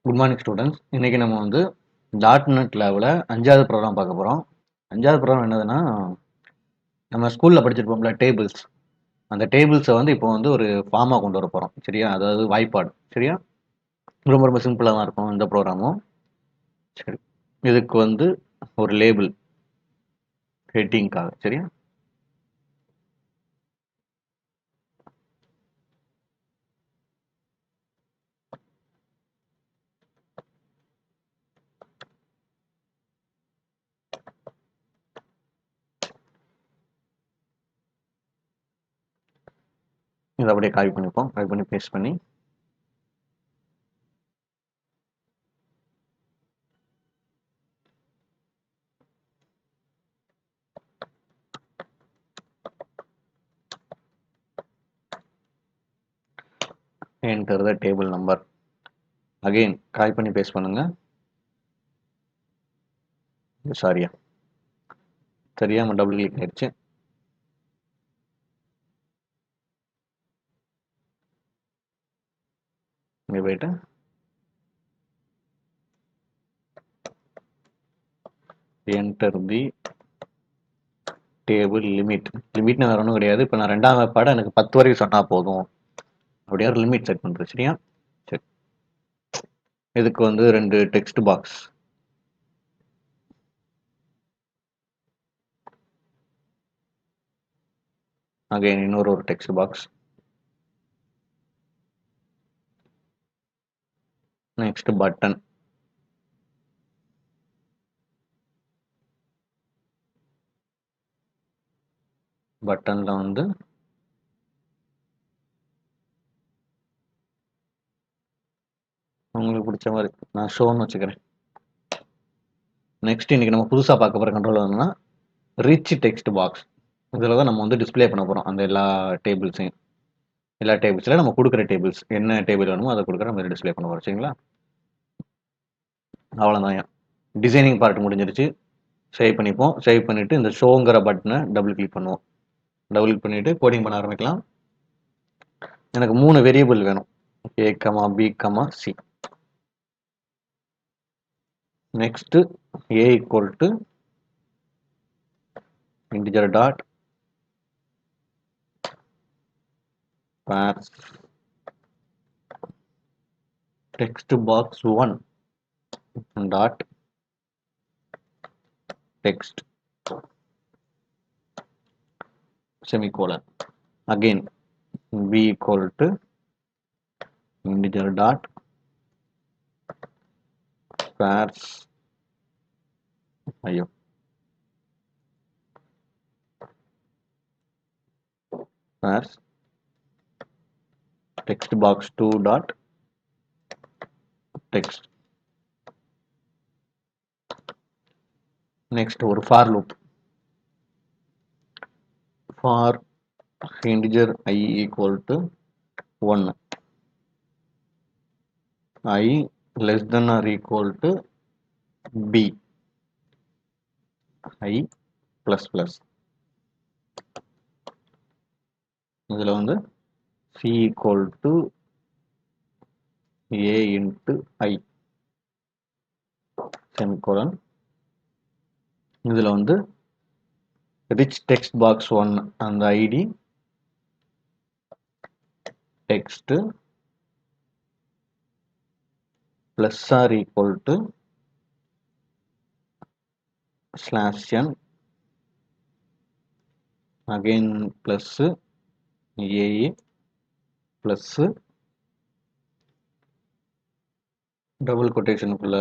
Good morning students. இன்னைக்கு நம்ம வந்து டாட் நெட் லேவில் 5வது ப்ரோக்ராம் பார்க்க போகிறோம். 5வது ப்ரோக்ராம் என்னதுன்னா, நம்ம ஸ்கூலில் படிச்சிருப்போம்ல டேபிள்ஸ், அந்த டேபிள்ஸை வந்து இப்போ வந்து ஒரு ஃபார்மாக கொண்டு வர போகிறோம். சரியா? அதாவது வாய்ப்பாடு. சரியா? ரொம்ப ரொம்ப சிம்பிளாக தான் இருக்கும் இந்த ப்ரோக்ராமும். சரி, இதுக்கு வந்து ஒரு லேபிள் ஹெட்டிங்காக. சரியா? இதை அப்படியே காப்பி பண்ணிப்போம். காப்பி பண்ணி பேஸ்ட் பண்ணி enter the table number. Again copy பண்ணி பேஸ்ட் பண்ணுங்க. சாரியா, தெரியாம டபுள் கிளிக் ஆயிடுச்சு. இங்கே போயிட்டு enter the டேபிள் லிமிட். லிமிட்னு வேற ஒன்றும் கிடையாது. இப்போ நான் 2ஆம் வாய்ப்பாடு எனக்கு 10 வரைக்கும் சொன்னால் போதும். அப்படியே ஒரு லிமிட் செட் பண்ணுறது. சரியா? சரி, இதுக்கு வந்து 2 டெக்ஸ்ட் பாக்ஸ். அகைன் இன்னொரு டெக்ஸ்ட் பாக்ஸ். Next button. பட்டன்ல வந்து உங்களுக்கு பிடிச்ச மாதிரி நான் ஷோன்னு வச்சுக்கிறேன். நெக்ஸ்ட் இன்னைக்கு நம்ம புதுசாக பார்க்க போகிற கண்ட்ரோல் என்னன்னா ரிச் டெக்ஸ்ட் பாக்ஸ். இதில் தான் நம்ம வந்து டிஸ்ப்ளே பண்ண போகிறோம் அந்த எல்லா டேபிள்ஸையும். எல்லா டேபிள்ஸில் நம்ம கொடுக்குற டேபிள்ஸ் என்ன டேபிள் வேணுமோ அதை கொடுக்குற மாதிரி டிஸ்ப்ளே பண்ண போகிறோம். சரிங்களா? அவ்வளோதான். டிசைனிங் பார்ட் முடிஞ்சிருச்சு. சேவ் பண்ணிப்போம். சேவ் பண்ணிவிட்டு இந்த ஷோங்கிற பட்டனை டபுள் கிளிக் பண்ணுவோம். டபுள் கிளிக் பண்ணிவிட்டு கோடிங் பண்ண ஆரம்பிக்கலாம். எனக்கு 3 வேரியபிள் வேணும். A, B, C. Next A equal to integer dot pairs text box 1 dot text semicolon. Again B equal to integer dot pairs pairs text box 2 dot text. Next ஒரு for loop. For integer I equal to 1, I less than or equal to B, I plus plus. இதில் வந்து C equal to A into I semicolon. இதில் வந்து rich text box 1 அந்த ID text plus or equal to /n, again plus A plus double quotation குள்ள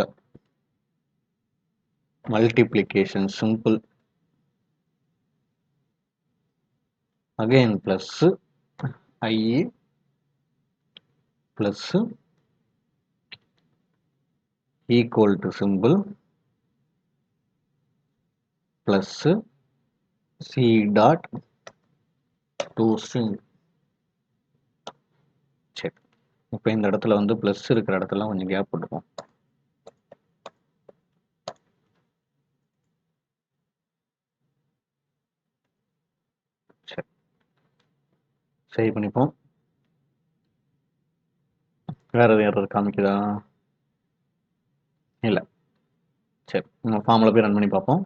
multiplication simple, again plus I plus equal to symbol plus C dot to string. சரி, இப்போ இந்த இடத்துல வந்து plus இருக்கிற இடத்துல கொஞ்சம் கேப் போட்டுப்போம். சரி, சேவ் பண்ணிப்போம். வேற எதாவது காமிக்குதா? இல்ல. சரி. நம்ம ஃபார்ம்ல போய் ரன் பண்ணி பார்ப்போம்.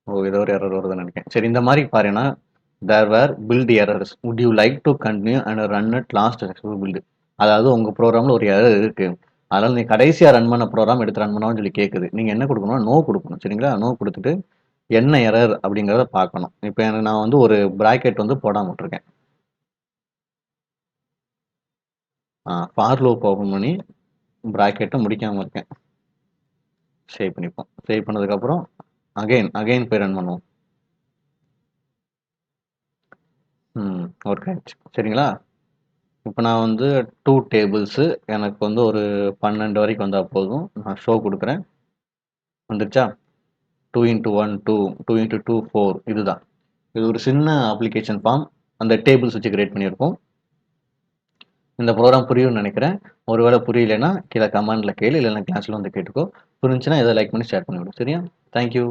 ஓ! ஏதோ ஒரு எரர் வருதுன்னு நெனைக்கிறேன். சரி இந்த மாரி பாருன்னா, there were build errors. Would you like to continue and run at last successful build. அதாவது உங்க ப்ரோகிராம்ல ஒரு எரர் இருக்கு. அதனால நீ கடைசியா ரன் பண்ண ப்ரோகிராம் எடுத்து ரன் பண்ணவான்னு சொல்லி கேட்குது. நீங்க என்ன குடுக்கணும்னா, நோ குடுக்கணும். சரிங்களா? நோ குடுத்துட்டு, என்ன எரர் அப்படிங்கிறத பார்க்கணும். இப்ப நான் வந்து ஒரு பிராக்கெட் வந்து போடாம விட்டுருக்கேன். ஃபார் லூப் ஓப்பன் பண்ணி பிராக்கெட்ட முடிக்காம இருக்கேன். சேவ் பண்ணிப்போம். சேவ் பண்ணதுக்கப்புறம் அகைன் போய் ரன் பண்ணுவோம். ஒர்க் ஆயிடுச்சு. சரிங்களா? இப்ப நான் வந்து 2 டேபிள்ஸு எனக்கு வந்து ஒரு 12 வரைக்கும் வந்தா போதும். நான் ஷோ குடுக்குறேன். வந்துருச்சா? 2 இன்டு 1 2, 2 இன்டு 2 4 இதுதான். இது ஒரு சின்ன அப்ளிகேஷன் ஃபார்ம். அந்த டேபிள்ஸ் வச்சு கிரியேட் பண்ணியிருக்கோம். இந்த ப்ரோகிராம் புரியும்னு நெனைக்கிறேன். ஒருவேளை புரியலைன்னா, கீழ கமெண்ட்ல கேளு. இல்லைன்னா கிளாஸ்ல வந்து கேட்டுக்கோ. புரிஞ்சுச்சுன்னா இத லைக் பண்ணி ஷேர் பண்ணி விடு. சரியா? Thank you.